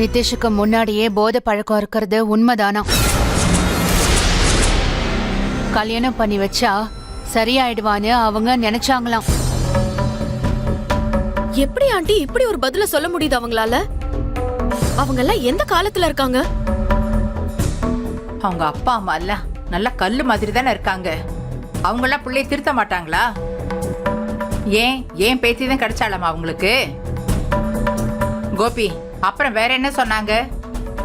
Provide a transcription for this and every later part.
நிதிஷுக்கு முன்னாடியே போதை பழக்கம் இருக்கிறது உண்மைதானா? கல்யாணம் பண்ணி வச்சா சரியாயிடுவான்னு அவங்க நினைச்சாங்களாம். எப்படி ஆண்டி இப்படி ஒரு பதில சொல்ல முடியுது அவங்களால? அவங்க எல்லாம் எந்த காலத்துல இருக்காங்க? அவங்க அப்பா அம்மா எல்லாம் நல்ல கல்லு மாதிரி தானே இருக்காங்க. அவங்க எல்லாம் பிள்ளைய திருத்த மாட்டாங்களா? ஏன் பேத்தி தான் கிடைச்சாலாமா அவங்களுக்கு? கோபி, அப்புறம் வேற என்ன சொன்னாங்க?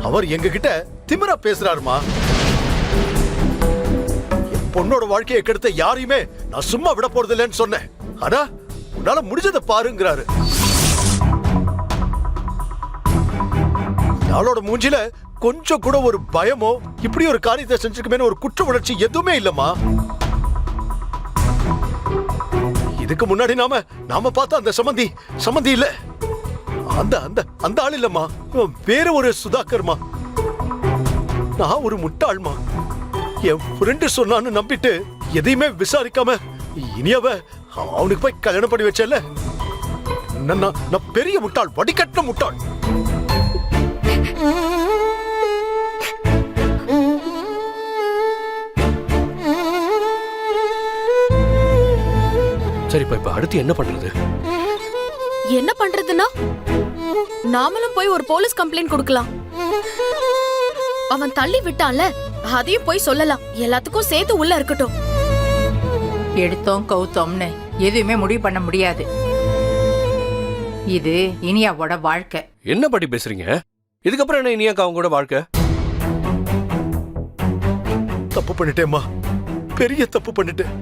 அவர் எங்க கிட்ட திமிரா பேசுறாருமா. என் பொண்ணோட வாழ்க்கையை கெடுத்த யாரையுமே நான் சும்மா விட போறது இல்லைன்னு சொன்னேன். ஆனா உன்னால முடிஞ்சதை பாருங்கிறாரு. நாளோட மூஞ்சில கொஞ்சம் கூட ஒரு பயமோ இப்படி ஒரு காரியத்தை செஞ்சிருக்குமே ஒரு குற்ற உணர்ச்சி எதுவுமே இல்லம்மா. இதுக்கு முன்னாடி நாம பார்த்த அந்த சம்பந்தி இல்ல, அந்த ஆள் இல்லம்மா, வேற ஒரு சுதாகர்மா. நான் ஒரு முட்டாள்மா. என் ஃப்ரெண்டு சொன்னான்னு நம்பிட்டு எதையுமே விசாரிக்காம இனியாவ அவனுக்கு போய் கல்யாணம் பண்ணி வச்சல. நான் பெரிய முட்டாள், வடிகட்டின முட்டாள். சரிப்பா, இப்ப அடுத்து என்ன பண்றது? என்ன பண்றதுன்னா, நாமளும் போய் ஒரு போலீஸ் கம்ப்ளைண்ட் கொடுக்கலாம். அவன் தள்ளி விட்டான்ல, அதையும் போய் சொல்லலாம். எல்லாத்துக்கும் சேர்த்து உள்ள இருக்கட்டும். எடுத்தோம் கவுத்தோம்னு எதுவுமே முடிவு பண்ண முடியாது. இது இனியாவோட வாழ்க்கை. என்ன பாட்டி பேசுறீங்க? இதுக்கப்புறம் என்ன இனியாக்கா அவங்க கூட வாழ்க்கை? தப்பு பண்ணிட்டேம்மா, பெரிய தப்பு பண்ணிட்டேன்.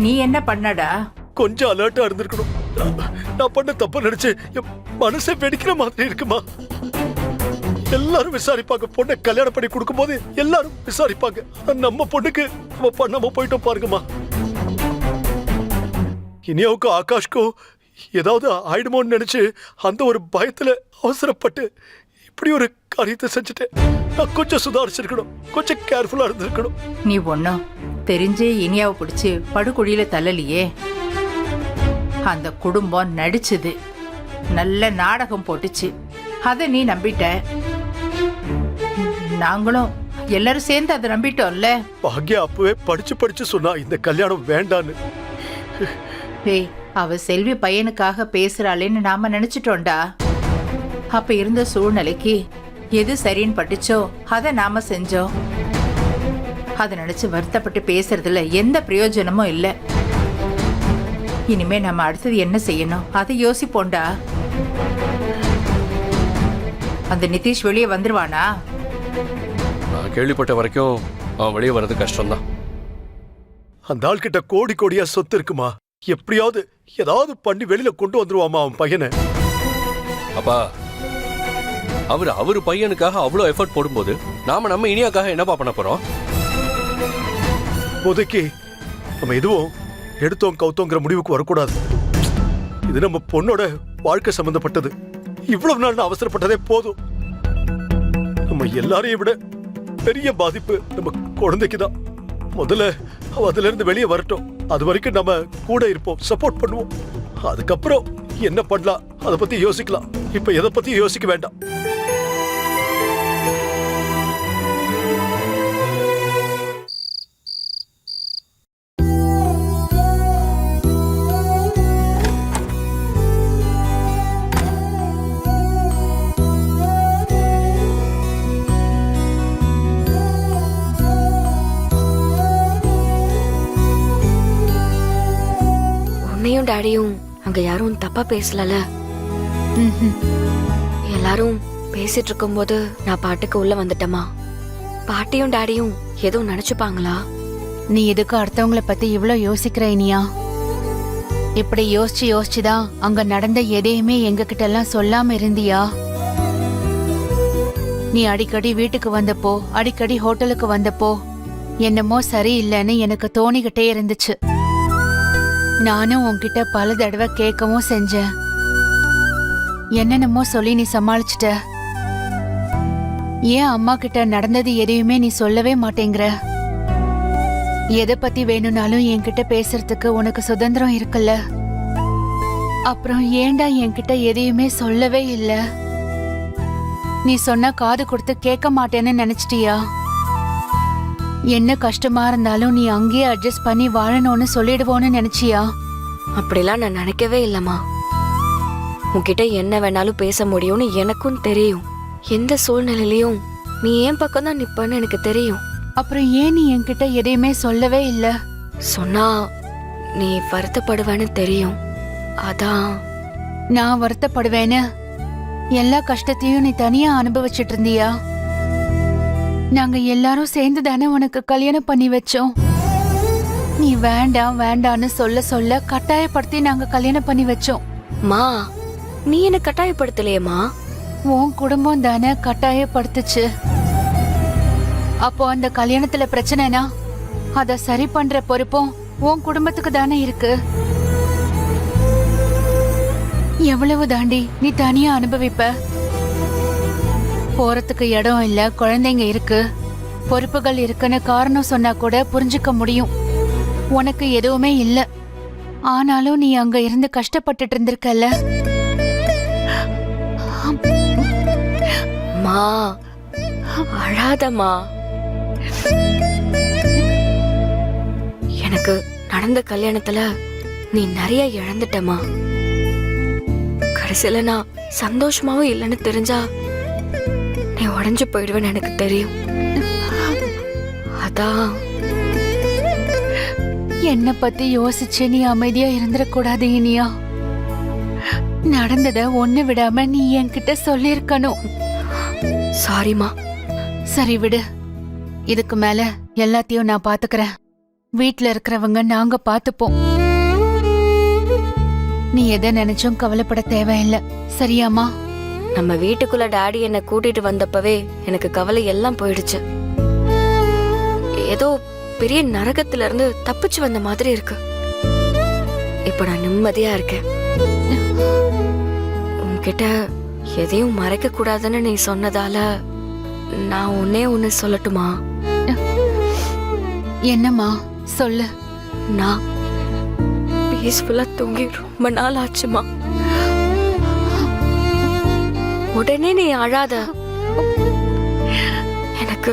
நீ என்ன பண்ணடா? கொஞ்சம் அலர்ட்டா இருந்திருக்கணும். நான் பண்ண தப்பு நினைச்சு மனசை வெடிக்கிற மாதிரி இருக்குமா. எல்லாரும் விசாரிப்பாங்க. பொண்ணை கல்யாணம் பண்ணி கொடுக்கும் போது எல்லாரும் விசாரிப்பாங்க. நம்ம பொண்ணுக்கு நம்ம பண்ணாம போயிட்டோம் பாருங்கம்மா. இனியாவுக்கும் ஆகாஷ்க்கும் ஏதாவது ஆயிடுமோன்னு நினைச்சு அந்த ஒரு பயத்துல அவசரப்பட்டு இப்படி ஒரு காரியத்தை செஞ்சுட்டேன். நான் கொஞ்சம் சுதாரிச்சிருக்கணும், கொஞ்சம் கேர்ஃபுல்லா இருந்திருக்கணும். நீ ஒன்னும் தெரிஞ்சே இனியாவை பிடிச்சு படுகுழியில தள்ளலையே. அந்த குடும்பம் நடிச்சது, நல்ல நாடகம் போட்டுச்சு. அத நீ நம்பிட்ட. நாங்களும் எல்லாரும் சேர்ந்து அதை நம்பிட்டோம்ல. பாக்யா அப்பவே படிச்சு சொன்னா இந்த கல்யாணம் வேண்டான்னு. அவ செல்வி பையனுக்காக பேசுறாளேன்னு நாம நினைச்சிட்டோம்டா. அப்ப இருந்த சூழ்நிலைக்கு எது சரின்னு பட்டுச்சோ அதை நாம செஞ்சோம். அதை நினைச்சு வருத்தப்பட்டு பேசுறதுல எந்த பிரயோஜனமும் இல்ல. இனிமே நம்ம அடுத்தது என்ன செய்யணும் அதை யோசிப்போண்டா. அந்த நிதிஷ் வெளியே வந்துருவானா? நான் கேள்விப்பட்ட வரைக்கும் அவன் வெளியே வர்றது கஷ்டம்தான். அந்த ஆள் கிட்ட கோடி கோடியா சொத்து இருக்குமா. எப்படியாவது ஏதாவது பண்ணி வெளியில கொண்டு வந்துருவாமா அவன் பையனை. அப்பா, அவரு பையனுக்காக அவ்வளவு எஃபர்ட் போடும்போது நம்ம இனியாக்காக என்னப்பா பண்ண போறோம்? இப்போதைக்கு நம்ம எதுவும் எடுத்தோம் கவுத்தோங்கிற முடிவுக்கு வரக்கூடாது. இது நம்ம பொண்ணோட வாழ்க்கை சம்பந்தப்பட்டது. இவ்வளவு நாள் அவசரப்பட்டதே போதும். நம்ம எல்லாரையும் விட பெரிய பாதிப்பு நம்ம குழந்தைக்குதான். முதல்ல அவ அதுல இருந்து வெளியே வரட்டும். அது வரைக்கும் நம்ம கூட இருப்போம், சப்போர்ட் பண்ணுவோம். அதுக்கப்புறம் என்ன பண்ணலாம் அதை பத்தி யோசிக்கலாம். இப்ப எதை பத்தி யோசிக்க வேண்டாம். உன்னையும் டாடியும் அங்க யாரும் தப்பா பேசல. எல்லாரும் பேசிட்டு இருக்கும் போது நான் பாட்டுக்கு உள்ள வந்துட்டமா. பாட்டியும் டாடியும் ஏதோ நினைச்சுப்பாங்களா? நீ எதுக்கு அடுத்தவங்கள பத்தி இவ்வளவு யோசிக்கிற இனியா? இப்படி யோசிச்சுதான் அங்க நடந்த எதையுமே எங்க கிட்ட எல்லாம் சொல்லாம இருந்தியா? நீ அடிக்கடி வீட்டுக்கு வந்தப்போ, அடிக்கடி ஹோட்டலுக்கு வந்தப்போ என்னமோ சரியில்லைன்னு எனக்கு தோணிக்கிட்டே இருந்துச்சு. நானும் உன்கிட்ட பல தடவை கேட்கவும் செஞ்சேன். என்னென்னமோ சொல்லி நீ சமாளிச்சிட்ட. ஏன் அம்மா கிட்ட நடந்தது எதையுமே நீ சொல்லவே மாட்டேங்கிற? எதை பத்தி வேணும்னாலும் என்கிட்ட பேசுறதுக்கு உனக்கு சுதந்திரம் இருக்குல்ல. அப்புறம் ஏண்டா என்கிட்ட எதையுமே சொல்லவே இல்ல? நீ சொன்னா காது கொடுத்து கேட்க மாட்டேன்னு நினைச்சிட்டியா? என்ன கஷ்டமா இருந்தாலும் நீ அங்கேயே அட்ஜஸ்ட் பண்ணி வாழணும்னு சொல்லிடுவோன்னு நினைச்சியா? அப்படிலாம் நான் நினைக்கவே இல்லம்மா. உன்கிட்ட என்ன வேணாலும் பேச முடியும்னு எனக்கும் தெரியும். எந்த சூழ்நிலையிலயும் நீ என் பக்கம் தான் நிப்பன்னு எனக்கு தெரியும். அப்புறம் ஏன் நீ என்கிட்ட எதையுமே சொல்லவே இல்ல? சொன்னா நீ வருத்தப்படுவேன்னு தெரியும். அதான். நான் வருத்தப்படுவேன்னு எல்லா கஷ்டத்தையும் நீ தனியா அனுபவிச்சிட்டு இருந்தியா? நாங்க எல்லாரும் சேர்ந்து தானே உனக்கு கல்யாணம் பண்ணி வச்சோம். நீ வேண்டாம் வேண்டான்னு சொல்ல சொல்ல கட்டாயப்படுத்தி நாங்க கல்யாணம் பண்ணி வச்சோம். மா, நீ என்ன கட்டாயப்படுத்தலையேம்மா. உன் குடும்பம் தானே கட்டாயப்படுத்துச்சு. அப்போ அந்த கல்யாணத்துல பிரச்சனைனா அத சரி பண்ற பொறுப்பும் உன் குடும்பத்துக்கு தானே இருக்கு. எவ்வளவு தாண்டி நீ தனியா அனுபவிப்ப? போறதுக்கு இடம் இல்ல, குழந்தைங்க இருக்கு, பொறுப்புகள் இருக்குன்னு காரணம் சொன்னா கூட புரிஞ்சுக்க முடியும். உனக்கு எதுவுமே இல்ல, ஆனாலும் நீ அங்க இருந்து கஷ்டப்பட்டுட்டு இருந்திருக்கல. மா, அழாதம்மா. எனக்கு நடந்த கல்யாணத்துல நீ நிறைய இழந்துட்டமா. கடைசியில நான் சந்தோஷமாவும் இல்லைன்னு தெரிஞ்சா நீ உடைஞ்சு போயிடுவேன்னு எனக்கு தெரியும். அதான். என்ன பத்தி யோசிச்சு நீ அமைதியா இருந்துடக்கூடாது இனியா. நடந்தத ஒண்ணு விடாம நீ என்கிட்ட சொல்லிருக்கணும். சாரிமா. சரி விடு, இதுக்கு மேல எல்லாத்தையும் நான் பாத்துக்கிறேன். வீட்ல இருக்கிறவங்க நாங்க பாத்துப்போம். நீ எதை நினைச்சும் கவலைப்பட தேவையில்லை, சரியாமா? நம்ம வீட்டுக்குள்ள டாடி என்னை கூட்டிட்டு வந்தப்பவே எனக்கு கவலை எல்லாம் போயிடுச்சு. ஏதோ பெரிய நரகத்துல இருந்து தப்பிச்சு வந்த மாதிரி இருக்கு. இப்ப நான் நிம்மதியா இருக்கேன். உன்கிட்ட எதையும் மறைக்க கூடாதுன்னு நீ சொன்னதால நான் ஒண்ணு சொல்லட்டுமா? என்னம்மா சொல்லு. நான் பீஸ்ஃபுல்லா தூங்கி ரொம்ப நாள் ஆச்சுமா. உடனே நீ அழாத. எனக்கு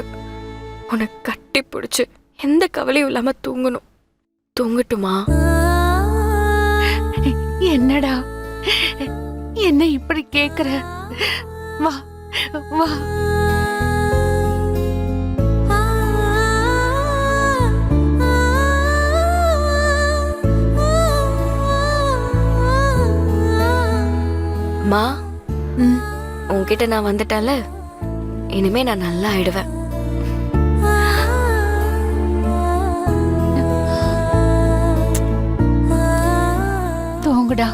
உன்னை கட்டி பிடிச்சு எந்த கவலையும் இல்லாம தூங்கணும். தூங்கட்டுமா? என்னடா என்ன இப்படி கேக்குற? வா வா. மா, உன்கிட்ட நான் வந்துட்டேன்ல, இனிமே நான் நல்லா ஆயிடுவேன். தூங்குடா.